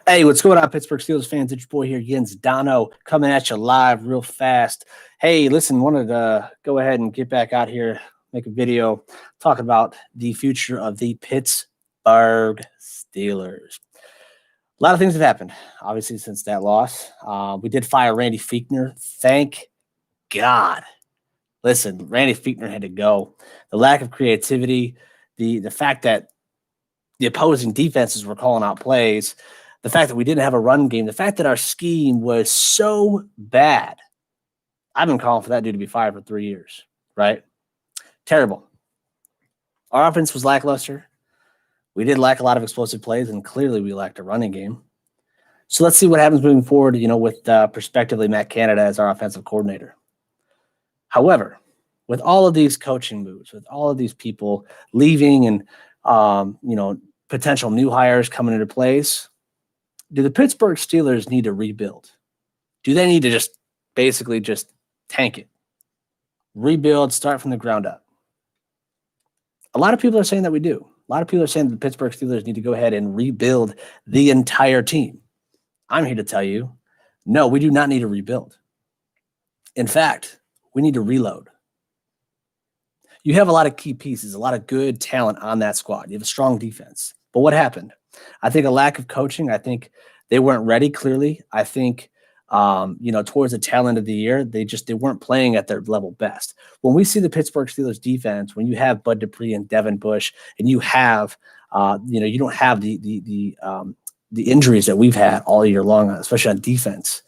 Hey, what's going on, Pittsburgh Steelers fans? It's your boy here, Jens Dono, coming at you live real fast. Hey, listen, wanted to go ahead and get back out here, make a video talking about the future of the Pittsburgh Steelers. A lot of things have happened, obviously, since that loss. We did fire Randy Fichtner. Thank God. Listen, Randy Fichtner had to go. The lack of creativity, the fact that the opposing defenses were calling out plays, the fact that we didn't have a run game, the fact that our scheme was so bad. I've been calling for that dude to be fired for 3 years, right? Terrible. Our offense was lackluster. We did lack a lot of explosive plays, and clearly we lacked a running game. So let's see what happens moving forward, with prospectively Matt Canada as our offensive coordinator. However, with all of these coaching moves, with all of these people leaving and, potential new hires coming into place, do the Pittsburgh Steelers need to rebuild? Do they need to just basically just tank it? Rebuild, start from the ground up? A lot of people are saying that we do. A lot of people are saying that the Pittsburgh Steelers need to go ahead and rebuild the entire team. I'm here to tell you, no, we do not need to rebuild. In fact, we need to reload. You have a lot of key pieces, a lot of good talent on that squad. You have a strong defense. But what happened? I think a lack of coaching. I think they weren't ready, clearly. I think, towards the tail end of the year, they weren't playing at their level best. When we see the Pittsburgh Steelers defense, when you have Bud Dupree and Devin Bush, and you have, you don't have the injuries that we've had all year long, especially on defense.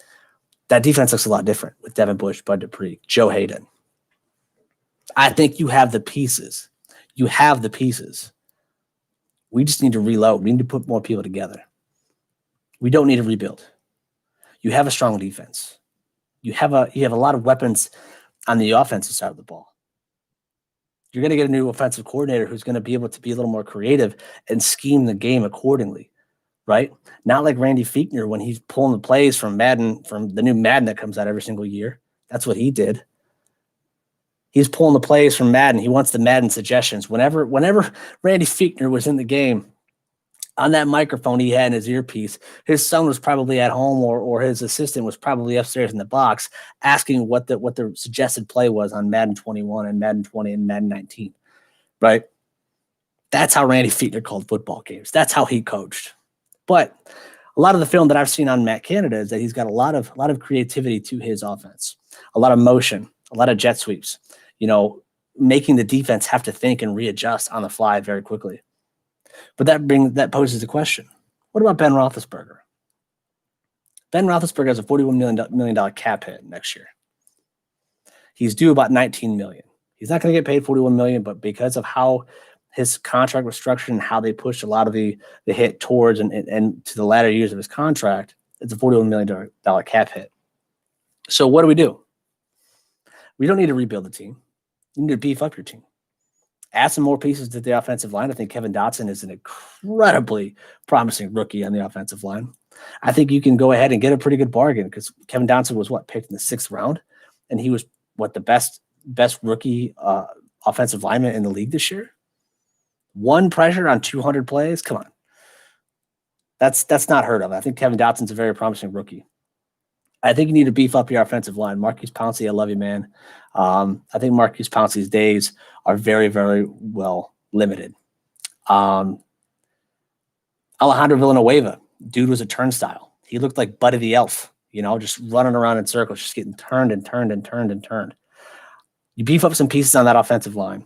That defense looks a lot different with Devin Bush, Bud Dupree, Joe Hayden. I think you have the pieces. You have the pieces. We just need to reload. We need to put more people together. We don't need to rebuild. You have a strong defense. You have a lot of weapons on the offensive side of the ball. You're going to get a new offensive coordinator who's going to be able to be a little more creative and scheme the game accordingly, right? Not like Randy Fichtner when he's pulling the plays from Madden, from the new Madden that comes out every single year. That's what he did. He's pulling the plays from Madden. He wants the Madden suggestions. Whenever Randy Fichtner was in the game, on that microphone he had in his earpiece, his son was probably at home or his assistant was probably upstairs in the box asking what the suggested play was on Madden 21 and Madden 20 and Madden 19, right? That's how Randy Fichtner called football games. That's how he coached. But a lot of the film that I've seen on Matt Canada is that he's got a lot of creativity to his offense, a lot of motion, a lot of jet sweeps, making the defense have to think and readjust on the fly very quickly. But that poses a question. What about Ben Roethlisberger? Ben Roethlisberger has a $41 million cap hit next year. He's due about $19 million. He's not going to get paid $41 million, but because of how his contract was structured and how they pushed a lot of the hit towards and to the latter years of his contract, it's a $41 million cap hit. So what do? We don't need to rebuild the team. You need to beef up your team. Add some more pieces to the offensive line. I think Kevin Dotson is an incredibly promising rookie on the offensive line. I think you can go ahead and get a pretty good bargain because Kevin Dotson was picked in the 6th round, and he was the best rookie offensive lineman in the league this year. One pressure on 200 plays. Come on, that's not heard of. I think Kevin Dotson's a very promising rookie. I think you need to beef up your offensive line. Marquise Pouncey, I love you, man. I think Marquise Pouncey's days are very, very well limited. Alejandro Villanueva, dude was a turnstile. He looked like Buddy the Elf, just running around in circles, just getting turned and turned and turned and turned. You beef up some pieces on that offensive line.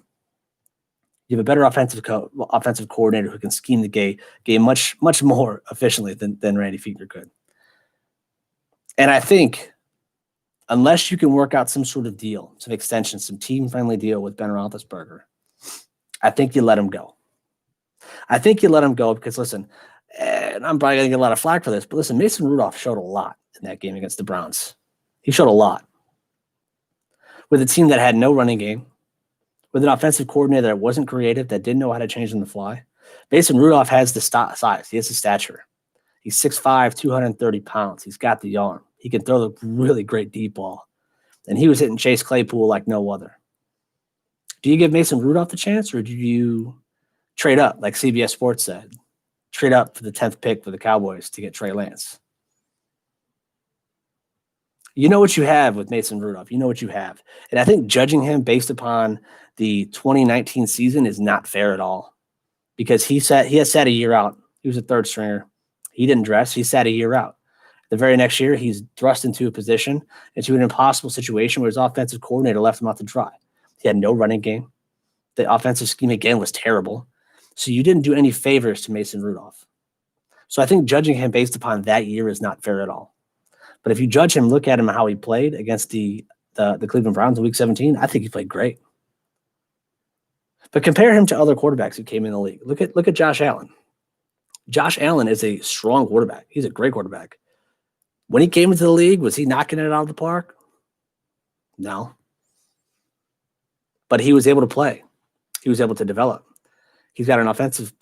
You have a better offensive coordinator who can scheme the game much, much more efficiently than Randy Fichtner could. And I think unless you can work out some sort of deal, some extension, some team-friendly deal with Ben Roethlisberger, I think you let him go. I think you let him go because, listen, and I'm probably going to get a lot of flack for this, but listen, Mason Rudolph showed a lot in that game against the Browns. He showed a lot. With a team that had no running game, with an offensive coordinator that wasn't creative, that didn't know how to change on the fly. Mason Rudolph has the size. He has the stature. He's 6'5", 230 pounds. He's got the arm. He can throw the really great deep ball. And he was hitting Chase Claypool like no other. Do you give Mason Rudolph the chance, or do you trade up, like CBS Sports said? trade up for the 10th pick for the Cowboys to get Trey Lance. You know what you have with Mason Rudolph. You know what you have. And I think judging him based upon the 2019 season is not fair at all, because he has sat a year out. He was a third stringer. He didn't dress. He sat a year out. The very next year, he's thrust into an impossible situation where his offensive coordinator left him out to dry. He had no running game. The offensive scheme again was terrible. So you didn't do any favors to Mason Rudolph. So I think judging him based upon that year is not fair at all. But if you judge him, look at him how he played against the Cleveland Browns in Week 17, I think he played great. But compare him to other quarterbacks who came in the league. Look at Josh Allen. Josh Allen is a strong quarterback. He's a great quarterback. When he came into the league, was he knocking it out of the park? No. But he was able to play. He was able to develop. He's got an offensive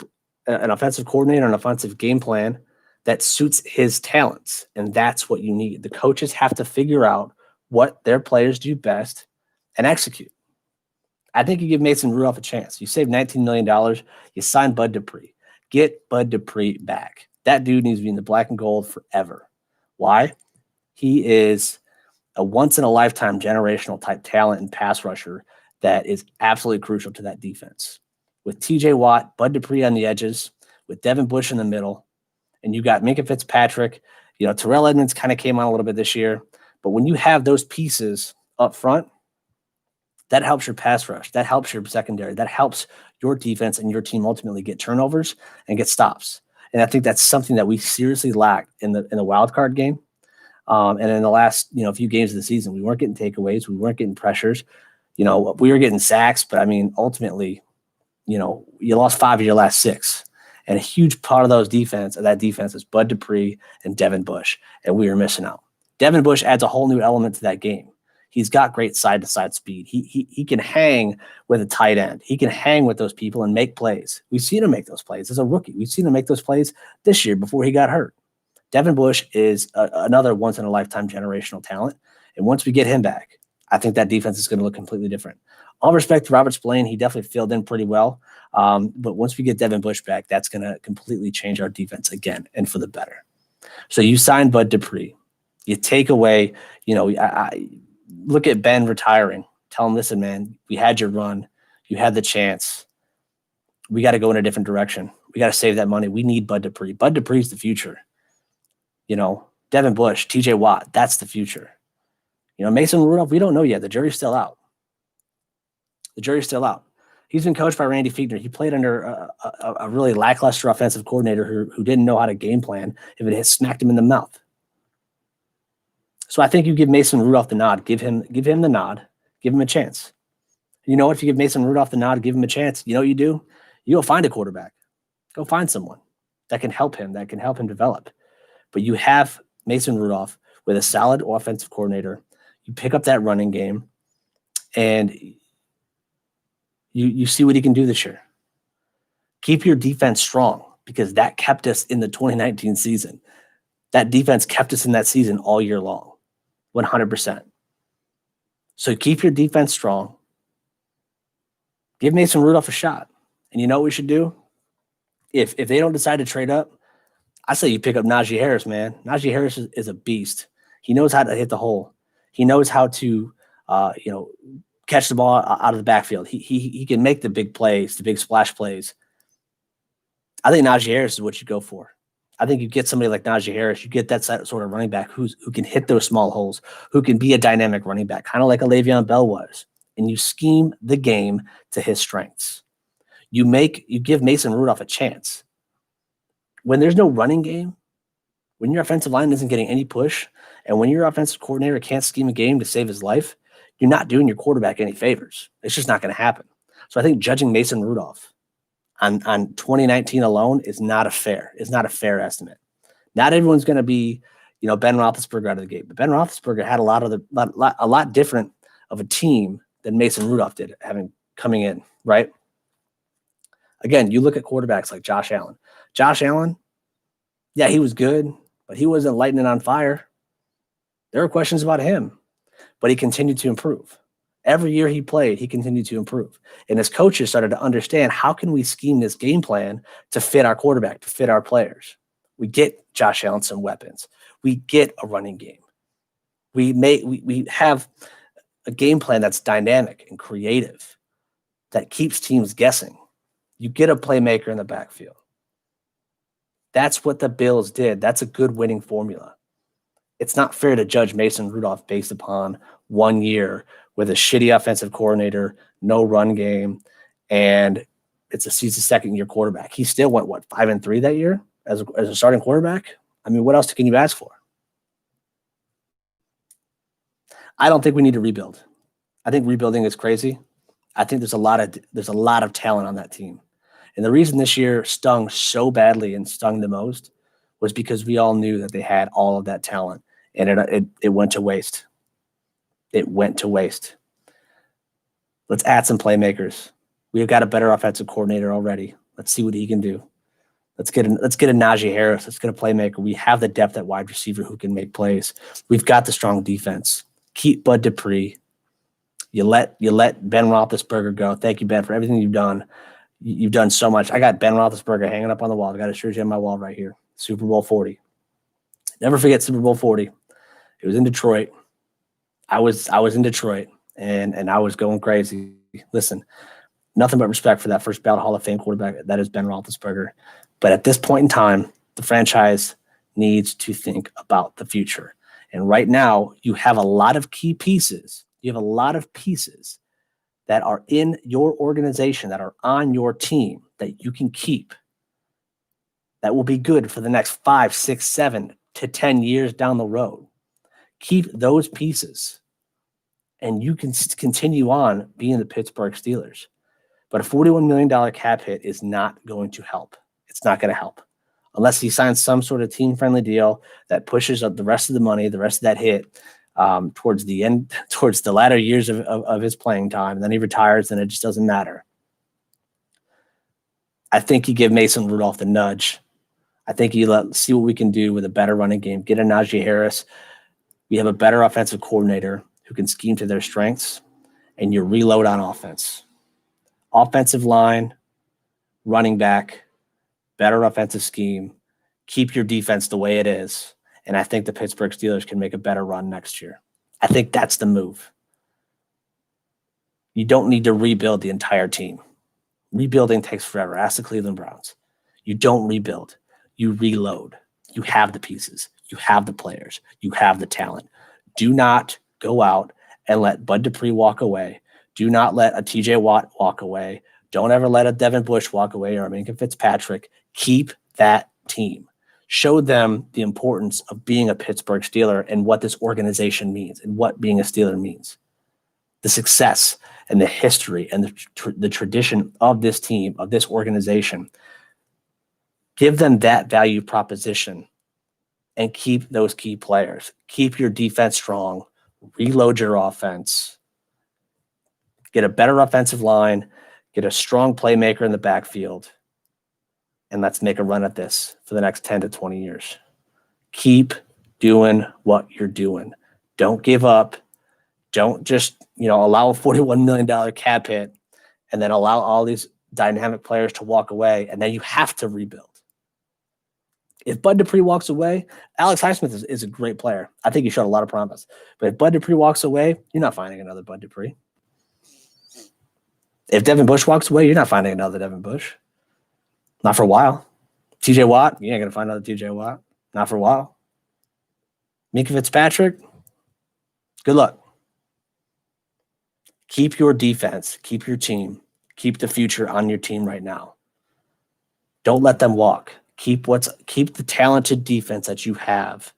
coordinator, an offensive game plan that suits his talents, and that's what you need. The coaches have to figure out what their players do best and execute. I think you give Mason Rudolph a chance. You save $19 million. You sign Bud Dupree. Get Bud Dupree back. That dude needs to be in the black and gold forever. Why? He is a once-in-a-lifetime generational type talent and pass rusher that is absolutely crucial to that defense. With TJ Watt, Bud Dupree on the edges, with Devin Bush in the middle, and you got Minkah Fitzpatrick. Terrell Edmonds kind of came on a little bit this year. But when you have those pieces up front, that helps your pass rush. That helps your secondary. That helps your defense and your team ultimately get turnovers and get stops. And I think that's something that we seriously lacked in the wild card game. And in the last few games of the season, we weren't getting takeaways. We weren't getting pressures. We were getting sacks. But, ultimately, you lost 5 of your last 6. And a huge part of that defense is Bud Dupree and Devin Bush, and we were missing out. Devin Bush adds a whole new element to that game. He's got great side-to-side speed. He can hang with a tight end. He can hang with those people and make plays. We've seen him make those plays as a rookie. We've seen him make those plays this year before he got hurt. Devin Bush is another once-in-a-lifetime generational talent, and once we get him back, I think that defense is going to look completely different. All respect to Robert Spillane, he definitely filled in pretty well. But once we get Devin Bush back, that's going to completely change our defense again and for the better. So you sign Bud Dupree. You take away, I look at Ben retiring. Tell him, listen, man, we had your run. You had the chance. We got to go in a different direction. We got to save that money. We need Bud Dupree. Bud Dupree's the future. Devin Bush, TJ Watt, that's the future. Mason Rudolph, we don't know yet. The jury's still out. He's been coached by Randy Fichtner. He played under a really lackluster offensive coordinator who didn't know how to game plan if it had smacked him in the mouth. So I think you give Mason Rudolph the nod. Give him the nod. Give him a chance. You know what? If you give Mason Rudolph the nod, give him a chance. You know what you do? You go find a quarterback. Go find someone that can help him develop. But you have Mason Rudolph with a solid offensive coordinator. You pick up that running game, and you see what he can do this year. Keep your defense strong, because that kept us in the 2019 season. That defense kept us in that season all year long, 100%. So keep your defense strong. Give Mason Rudolph a shot. And you know what we should do? If they don't decide to trade up, I say you pick up Najee Harris, man. Najee Harris is a beast. He knows how to hit the hole. He knows how to, catch the ball out of the backfield. He can make the big plays, the big splash plays. I think Najee Harris is what you go for. I think you get somebody like Najee Harris, you get that sort of running back who can hit those small holes, who can be a dynamic running back, kind of like a Le'Veon Bell was. And you scheme the game to his strengths. You give Mason Rudolph a chance. When there's no running game, when your offensive line isn't getting any push, and when your offensive coordinator can't scheme a game to save his life, you're not doing your quarterback any favors. It's just not going to happen. So I think judging Mason Rudolph on 2019 alone is not a fair estimate. Not everyone's going to be, Ben Roethlisberger out of the gate, but Ben Roethlisberger had a lot different of a team than Mason Rudolph did, coming in, right? Again, you look at quarterbacks like Josh Allen. Josh Allen, yeah, he was good, but he wasn't lighting it on fire. There were questions about him, but he continued to improve. Every year he played, he continued to improve. And his coaches started to understand, how can we scheme this game plan to fit our quarterback, to fit our players? We get Josh Allen some weapons. We get a running game. We have a game plan that's dynamic and creative that keeps teams guessing. You get a playmaker in the backfield. That's what the Bills did. That's a good winning formula. It's not fair to judge Mason Rudolph based upon 1 year with a shitty offensive coordinator, no run game, and he's a second-year quarterback. He still went, 5-3 that year as a starting quarterback? I mean, what else can you ask for? I don't think we need to rebuild. I think rebuilding is crazy. I think there's a lot of talent on that team. And the reason this year stung so badly and stung the most was because we all knew that they had all of that talent, and it went to waste. It went to waste. Let's add some playmakers. We've got a better offensive coordinator already. Let's see what he can do. Let's get a Najee Harris. Let's get a playmaker. We have the depth at wide receiver who can make plays. We've got the strong defense. Keep Bud Dupree. You let Ben Roethlisberger go. Thank you, Ben, for everything you've done. You've done so much. I got Ben Roethlisberger hanging up on the wall. I got a jersey on my wall right here. Super Bowl 40. Never forget Super Bowl 40. It was in Detroit. I was in Detroit, and I was going crazy. Listen, nothing but respect for that first ballot Hall of Fame quarterback. That is Ben Roethlisberger. But at this point in time, the franchise needs to think about the future. And right now, you have a lot of key pieces. You have a lot of pieces that are in your organization, that are on your team, that you can keep, that will be good for the next 5, 6, 7 to 10 years down the road. Keep those pieces, and you can continue on being the Pittsburgh Steelers. But a $41 million cap hit is not going to help. It's not going to help unless he signs some sort of team-friendly deal that pushes up the rest of the money, the rest of that hit, towards the latter years of his playing time. And then he retires, and it just doesn't matter. I think you give Mason Rudolph the nudge. I think you see what we can do with a better running game. Get a Najee Harris. We have a better offensive coordinator who can scheme to their strengths, and you reload on offense. Offensive line, running back, better offensive scheme. Keep your defense the way it is. And I think the Pittsburgh Steelers can make a better run next year. I think that's the move. You don't need to rebuild the entire team. Rebuilding takes forever. Ask the Cleveland Browns. You don't rebuild. You reload. You have the pieces. You have the players. You have the talent. Do not go out and let Bud Dupree walk away. Do not let a TJ Watt walk away. Don't ever let a Devin Bush walk away or a Minka Fitzpatrick. Keep that team. Show them the importance of being a Pittsburgh Steeler and what this organization means and what being a Steeler means. The success and the history and the tradition of this team, of this organization. Give them that value proposition and keep those key players. Keep your defense strong. Reload your offense. Get a better offensive line. Get a strong playmaker in the backfield. And let's make a run at this for the next 10 to 20 years. Keep doing what you're doing. Don't give up. Don't just, allow a $41 million cap hit and then allow all these dynamic players to walk away, and then you have to rebuild. If Bud Dupree walks away, Alex Highsmith is a great player. I think he showed a lot of promise. But if Bud Dupree walks away, you're not finding another Bud Dupree. If Devin Bush walks away, you're not finding another Devin Bush. Not for a while. TJ Watt, you ain't going to find another TJ Watt. Not for a while. Minka Fitzpatrick, good luck. Keep your defense. Keep your team. Keep the future on your team right now. Don't let them walk. Keep the talented defense that you have.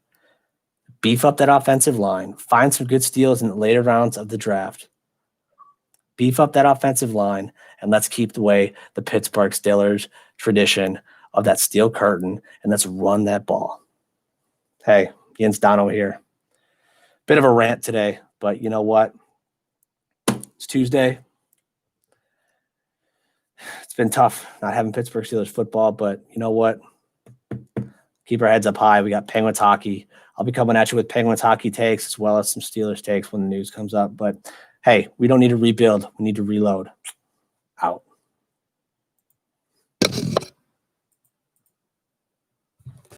Beef up that offensive line. Find some good steals in the later rounds of the draft. Beef up that offensive line, and let's keep the Pittsburgh Steelers tradition of that steel curtain, and let's run that ball. Hey, Jens Dono here. Bit of a rant today, but you know what? It's Tuesday. It's been tough not having Pittsburgh Steelers football, but you know what? Keep our heads up high. We got Penguins hockey. I'll be coming at you with Penguins hockey takes as well as some Steelers takes when the news comes up. But hey, we don't need to rebuild. We need to reload.